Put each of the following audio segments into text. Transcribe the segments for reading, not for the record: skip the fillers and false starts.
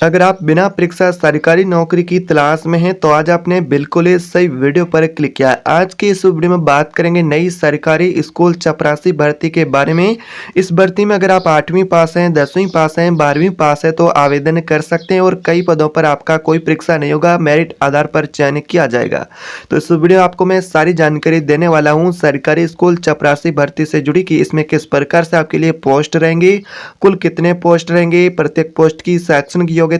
अगर आप बिना परीक्षा सरकारी नौकरी की तलाश में हैं तो आज आपने बिल्कुल ही सही वीडियो पर क्लिक किया है। आज की इस वीडियो में बात करेंगे नई सरकारी स्कूल चपरासी भर्ती के बारे में। इस भर्ती में अगर आप 8वीं पास हैं, 10वीं पास हैं, 12वीं पास है तो आवेदन कर सकते हैं और कई पदों पर आपका कोई परीक्षा नहीं होगा, मेरिट आधार पर चयन किया जाएगा। तो इस वीडियो में आपको मैं सारी जानकारी देने वाला हूँ सरकारी स्कूल चपरासी भर्ती से जुड़ी कि इसमें किस प्रकार से आपके लिए पोस्ट रहेंगे, कुल कितने पोस्ट रहेंगे, प्रत्येक पोस्ट की शैक्षणिक योग्यता,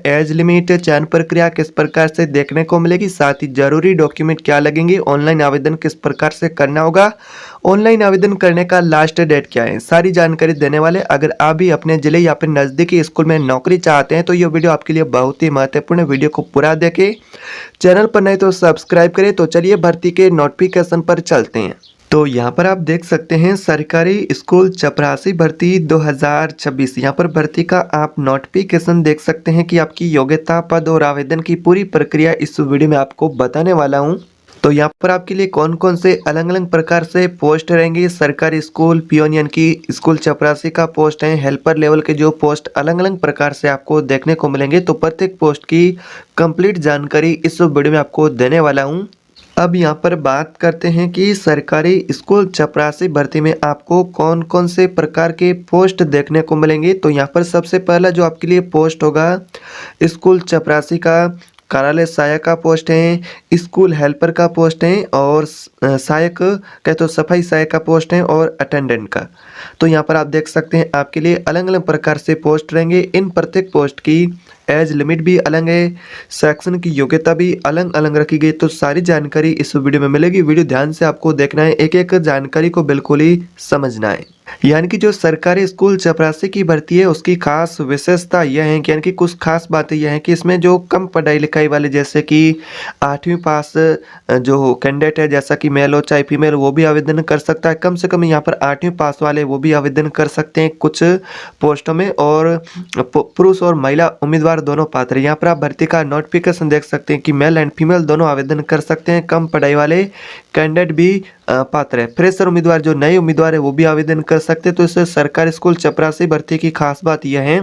एज लिमिट, चयन प्रक्रिया किस प्रकार से देखने को मिलेगी, साथ ही जरूरी डॉक्यूमेंट क्या लगेंगे, ऑनलाइन आवेदन किस प्रकार से करना होगा, ऑनलाइन आवेदन करने का लास्ट डेट क्या है, सारी जानकारी देने वाले। अगर आप भी अपने जिले या फिर नजदीकी स्कूल में नौकरी चाहते हैं तो ये वीडियो आपके लिए बहुत ही महत्वपूर्ण है। वीडियो को पूरा देखें, चैनल पर नहीं तो सब्सक्राइब करें। तो चलिए भर्ती के नोटिफिकेशन पर चलते हैं। तो यहाँ पर आप देख सकते हैं सरकारी स्कूल चपरासी भर्ती 2026। यहाँ पर भर्ती का आप नोटिफिकेशन देख सकते हैं कि आपकी योग्यता, पद और आवेदन की पूरी प्रक्रिया इस वीडियो में आपको बताने वाला हूँ। तो यहाँ पर आपके लिए कौन कौन से अलग अलग प्रकार से पोस्ट रहेंगे। सरकारी स्कूल पियोन यानी कि स्कूल चपरासी का पोस्ट है, हेल्पर लेवल के जो पोस्ट अलग अलग प्रकार से आपको देखने को मिलेंगे। तो प्रत्येक पोस्ट की कंप्लीट जानकारी इस वीडियो में आपको देने वाला हूँ। अब यहाँ पर बात करते हैं कि सरकारी स्कूल चपरासी भर्ती में आपको कौन कौन से प्रकार के पोस्ट देखने को मिलेंगे। तो यहाँ पर सबसे पहला जो आपके लिए पोस्ट होगा स्कूल चपरासी का कार्यालय सहायक का पोस्ट है, स्कूल हेल्पर का पोस्ट है और सहायक कहे तो सफाई सहायक का पोस्ट है और अटेंडेंट का। तो यहाँ पर आप देख सकते हैं आपके लिए अलग अलग प्रकार से पोस्ट रहेंगे। इन प्रत्येक पोस्ट की एज लिमिट भी अलग है, सेक्शन की योग्यता भी अलग अलग रखी गई। तो सारी जानकारी इस वीडियो में मिलेगी। वीडियो ध्यान से आपको देखना है, एक एक जानकारी को बिल्कुल ही समझना है। यानी कि जो सरकारी स्कूल चपरासी की भर्ती है उसकी खास विशेषता यह है कि यानी कि कुछ खास बातें यह है कि इसमें जो कम पढ़ाई लिखाई वाले जैसे कि 8वीं पास जो कैंडिडेट है, जैसा कि मेल हो चाहे फीमेल, वो भी आवेदन कर सकता है। कम से कम यहाँ पर 8वीं पास वाले वो भी आवेदन कर सकते हैं कुछ पोस्टों में, और पुरुष और महिला उम्मीदवार दोनों पात्र। यहाँ पर आप भर्ती का नोटिफिकेशन देख सकते हैं कि मेल एंड फीमेल दोनों आवेदन कर सकते हैं। कम पढ़ाई वाले कैंडिडेट भी पात्र है। फ्रेशर उम्मीदवार जो नए उम्मीदवार है वो भी आवेदन कर सकते हैं। तो इस सरकारी स्कूल चपरासी भर्ती की खास बात यह है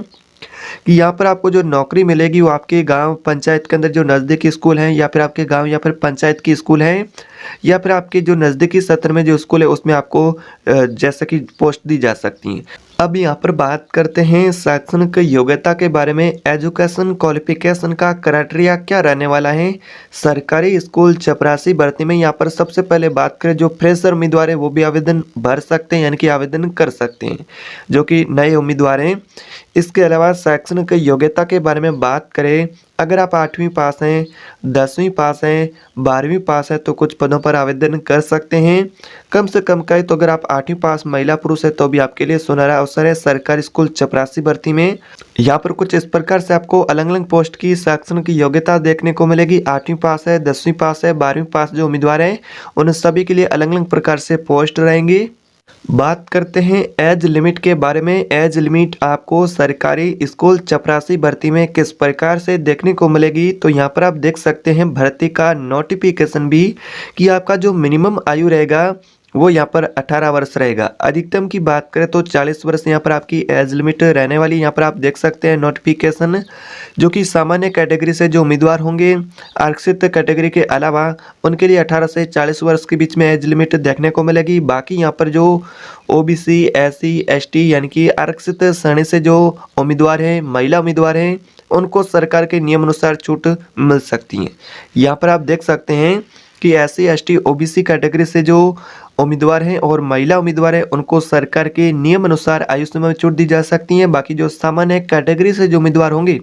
कि यहाँ पर आपको जो नौकरी मिलेगी वो आपके गांव पंचायत के अंदर जो नज़दीकी स्कूल हैं, या फिर आपके गांव या फिर पंचायत की स्कूल हैं, या फिर आपके जो नज़दीकी सत्र में जो स्कूल है उसमें आपको जैसे कि पोस्ट दी जा सकती हैं। अब यहाँ पर बात करते हैं शैक्षणिक योग्यता के बारे में। एजुकेशन क्वालिफिकेशन का क्राइटेरिया क्या रहने वाला है सरकारी स्कूल चपरासी भर्ती में। यहाँ पर सबसे पहले बात करें जो फ्रेशर उम्मीदवार है वो भी आवेदन भर सकते हैं, यानी कि आवेदन कर सकते हैं जो कि नए उम्मीदवार हैं। इसके अलावा शैक्षणिक योग्यता के बारे में बात करें, अगर आप 8वीं पास हैं, 10वीं पास हैं, 12वीं पास है तो कुछ पदों पर आवेदन कर सकते हैं। कम से कम कहें तो अगर आप 8वीं पास महिला पुरुष है तो भी आपके लिए सुनहरा अवसर है सरकारी स्कूल चपरासी भर्ती में। यहाँ पर कुछ इस प्रकार से आपको अलग अलग पोस्ट की शैक्षणिक योग्यता देखने को मिलेगी। 8वीं पास है, 10वीं पास है, 12वीं पास जो उम्मीदवार हैं उन सभी के लिए अलग अलग प्रकार से पोस्ट रहेंगी। बात करते हैं एज लिमिट के बारे में। एज लिमिट आपको सरकारी स्कूल चपरासी भर्ती में किस प्रकार से देखने को मिलेगी। तो यहाँ पर आप देख सकते हैं भर्ती का नोटिफिकेशन भी कि आपका जो मिनिमम आयु रहेगा वो यहाँ पर 18 वर्ष रहेगा। अधिकतम की बात करें तो 40 वर्ष यहाँ पर आपकी एज लिमिट रहने वाली। यहाँ पर आप देख सकते हैं नोटिफिकेशन जो कि सामान्य कैटेगरी से जो उम्मीदवार होंगे आरक्षित कैटेगरी के अलावा उनके लिए 18 से 40 वर्ष के बीच में एज लिमिट देखने को मिलेगी। बाकी यहाँ पर जो ओबीसी, एससी, एसटी यानी कि आरक्षित श्रेणी से जो उम्मीदवार हैं, महिला उम्मीदवार हैं, उनको सरकार के नियम अनुसार छूट मिल सकती है। यहाँ पर आप देख सकते हैं कि एससी, एसटी, ओबीसी कैटेगरी से जो उम्मीदवार हैं और महिला उम्मीदवार हैं उनको सरकार के नियम अनुसार आयु सीमा में छूट दी जा सकती है। बाकी जो सामान्य कैटेगरी से जो उम्मीदवार होंगे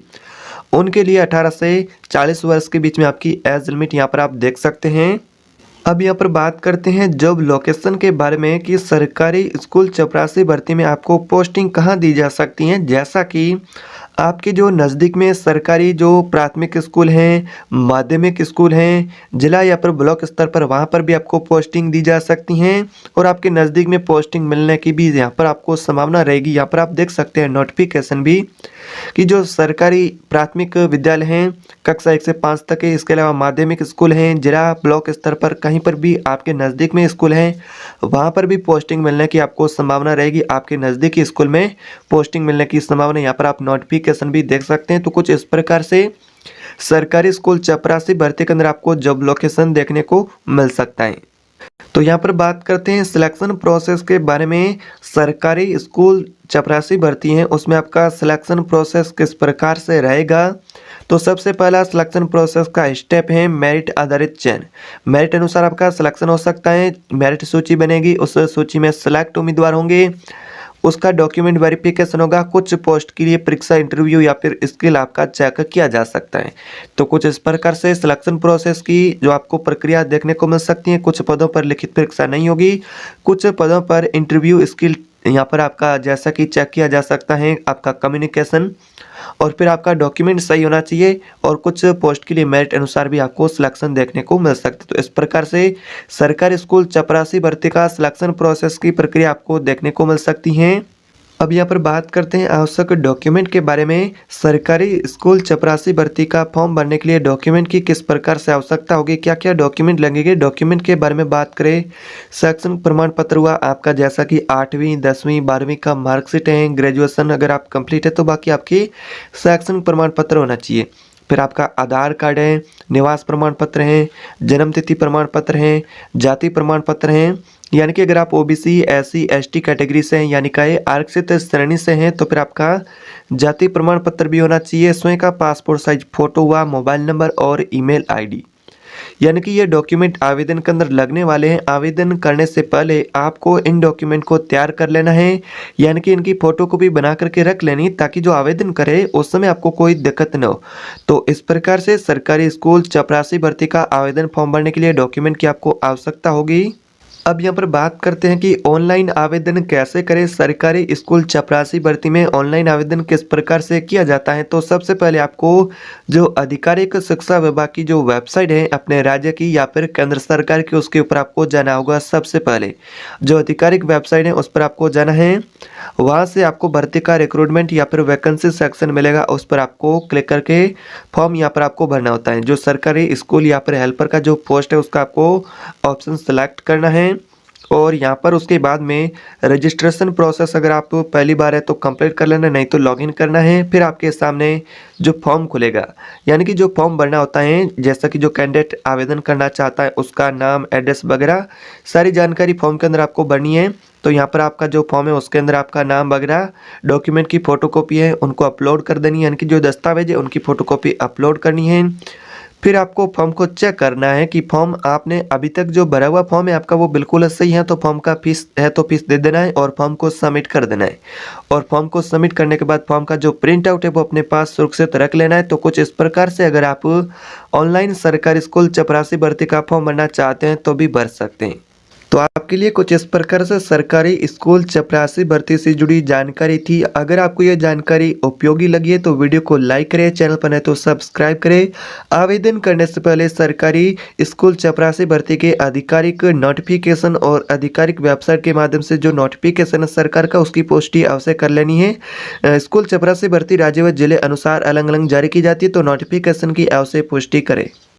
उनके लिए 18 से 40 वर्ष के बीच में आपकी एज लिमिट यहाँ पर आप देख सकते हैं। अब यहाँ पर बात करते हैं जॉब लोकेशन के बारे में कि सरकारी स्कूल चपरासी भर्ती में आपको पोस्टिंग कहाँ दी जा सकती हैं। जैसा कि आपके जो नज़दीक में सरकारी जो प्राथमिक स्कूल हैं, माध्यमिक स्कूल हैं, जिला या फिर ब्लॉक स्तर पर, वहाँ पर भी आपको पोस्टिंग दी जा सकती हैं और आपके नज़दीक में पोस्टिंग मिलने की भी यहाँ पर आपको संभावना रहेगी। यहाँ पर आप देख सकते हैं नोटिफिकेशन भी कि जो सरकारी प्राथमिक विद्यालय हैं कक्षा 1 से 5 तक है, इसके अलावा माध्यमिक स्कूल हैं, जिला ब्लॉक स्तर पर कहीं पर भी आपके नज़दीक में स्कूल हैं वहाँ पर भी पोस्टिंग मिलने की आपको संभावना रहेगी। आपके नज़दीकी स्कूल में पोस्टिंग मिलने की संभावना यहाँ पर आप नोटिफिकेशन नोटिफिकेशन भी देख सकते हैं। तो कुछ इस प्रकार से सरकारी स्कूल चपरासी भर्ती के अंदर आपको जॉब लोकेशन देखने को मिल सकता है। तो यहाँ पर बात करते हैं सिलेक्शन प्रोसेस के बारे में। सरकारी स्कूल चपरासी भर्ती है उसमें आपका सिलेक्शन प्रोसेस किस प्रकार से रहेगा। तो सबसे पहला सिलेक्शन प्रोसेस का स्टेप है मेरिट आधारित चयन। मेरिट अनुसार आपका सिलेक्शन हो सकता है। मेरिट सूची बनेगी, उस सूची में सिलेक्ट उम्मीदवार होंगे, उसका डॉक्यूमेंट वेरिफिकेशन होगा, कुछ पोस्ट के लिए परीक्षा इंटरव्यू या फिर स्किल आपका चेक किया जा सकता है। तो कुछ इस प्रकार से सिलेक्शन प्रोसेस की जो आपको प्रक्रिया देखने को मिल सकती है। कुछ पदों पर लिखित परीक्षा नहीं होगी, कुछ पदों पर इंटरव्यू स्किल यहाँ पर आपका जैसा कि चेक किया जा सकता है आपका कम्युनिकेशन, और फिर आपका डॉक्यूमेंट सही होना चाहिए, और कुछ पोस्ट के लिए मेरिट अनुसार भी आपको सिलेक्शन देखने को मिल सकता है। तो इस प्रकार से सरकारी स्कूल चपरासी भर्ती का सिलेक्शन प्रोसेस की प्रक्रिया आपको देखने को मिल सकती है। अब यहाँ पर बात करते हैं आवश्यक डॉक्यूमेंट के बारे में। सरकारी स्कूल चपरासी भर्ती का फॉर्म भरने के लिए डॉक्यूमेंट की किस प्रकार से आवश्यकता होगी, क्या क्या डॉक्यूमेंट लगेंगे, डॉक्यूमेंट के बारे में बात करें। शैक्षणिक प्रमाण पत्र हुआ आपका, जैसा कि 8वीं 10वीं 12वीं का मार्कशीट है, ग्रेजुएशन अगर आप कंप्लीट है तो बाकी आपकी शैक्षणिक प्रमाण पत्र होना चाहिए। फिर आपका आधार कार्ड है, निवास प्रमाण पत्र है, जन्मतिथि प्रमाण पत्र है, जाति प्रमाण पत्र है, यानी कि अगर आप ओबीसी एससी एसटी कैटेगरी से हैं यानी कि आरक्षित श्रेणी से हैं तो फिर आपका जाति प्रमाण पत्र भी होना चाहिए। स्वयं का पासपोर्ट साइज फोटो हुआ, मोबाइल नंबर और ईमेल आईडी, यानी कि ये डॉक्यूमेंट आवेदन के अंदर लगने वाले हैं। आवेदन करने से पहले आपको इन डॉक्यूमेंट को तैयार कर लेना है, यानी कि इनकी फोटो कॉपी बना करके रख लेनी, ताकि जो आवेदन करे उस समय आपको कोई दिक्कत न हो। तो इस प्रकार से सरकारी स्कूल चपरासी भर्ती का आवेदन फॉर्म भरने के लिए डॉक्यूमेंट की आपको आवश्यकता होगी। अब यहाँ पर बात करते हैं कि ऑनलाइन आवेदन कैसे करें। सरकारी स्कूल चपरासी भर्ती में ऑनलाइन आवेदन किस प्रकार से किया जाता है। तो सबसे पहले आपको जो आधिकारिक शिक्षा विभाग की जो वेबसाइट है अपने राज्य की या फिर केंद्र सरकार की, उसके ऊपर आपको जाना होगा। सबसे पहले जो आधिकारिक वेबसाइट है उस पर आपको जाना है, वहाँ से आपको भर्ती का रिक्रूटमेंट या फिर वैकेंसी सेक्शन मिलेगा, उस पर आपको क्लिक करके फॉर्म यहाँ पर आपको भरना होता है। जो सरकारी स्कूल या फिर हेल्पर का जो पोस्ट है उसका आपको ऑप्शन सेलेक्ट करना है, और यहाँ पर उसके बाद में रजिस्ट्रेशन प्रोसेस अगर आप पहली बार है तो कंप्लीट कर लेना, नहीं तो लॉगिन करना है। फिर आपके सामने जो फॉर्म खुलेगा, यानी कि जो फॉर्म भरना होता है, जैसा कि जो कैंडिडेट आवेदन करना चाहता है उसका नाम एड्रेस वगैरह सारी जानकारी फॉर्म के अंदर आपको भरनी है। तो यहाँ पर आपका जो फॉर्म है उसके अंदर आपका नाम वगैरह, डॉक्यूमेंट की फ़ोटोकॉपी है उनको अपलोड कर देनी है, यानी कि जो दस्तावेज है उनकी फ़ोटोकॉपी अपलोड करनी है। फिर आपको फॉर्म को चेक करना है कि फॉर्म आपने अभी तक जो भरा हुआ फॉर्म है आपका वो बिल्कुल सही है, तो फॉर्म का फीस है तो फीस दे देना है और फॉर्म को सबमिट कर देना है। और फॉर्म को सबमिट करने के बाद फॉर्म का जो प्रिंट आउट है वो अपने पास सुरक्षित रख लेना है। तो कुछ इस प्रकार से अगर आप ऑनलाइन सरकारी स्कूल चपरासी भर्ती का फॉर्म भरना चाहते हैं तो भी भर सकते हैं। तो आपके लिए कुछ इस प्रकार से सरकारी स्कूल चपरासी भर्ती से जुड़ी जानकारी थी। अगर आपको यह जानकारी उपयोगी लगी है तो वीडियो को लाइक करें, चैनल पर नए तो सब्सक्राइब करें। आवेदन करने से पहले सरकारी स्कूल चपरासी भर्ती के आधिकारिक नोटिफिकेशन और आधिकारिक वेबसाइट के माध्यम से जो नोटिफिकेशन है सरकार का उसकी पुष्टि अवश्य कर लेनी है। स्कूल चपरासी भर्ती राज्य व जिले अनुसार अलग अलग जारी की जाती है, तो नोटिफिकेशन की अवश्य पुष्टि करें।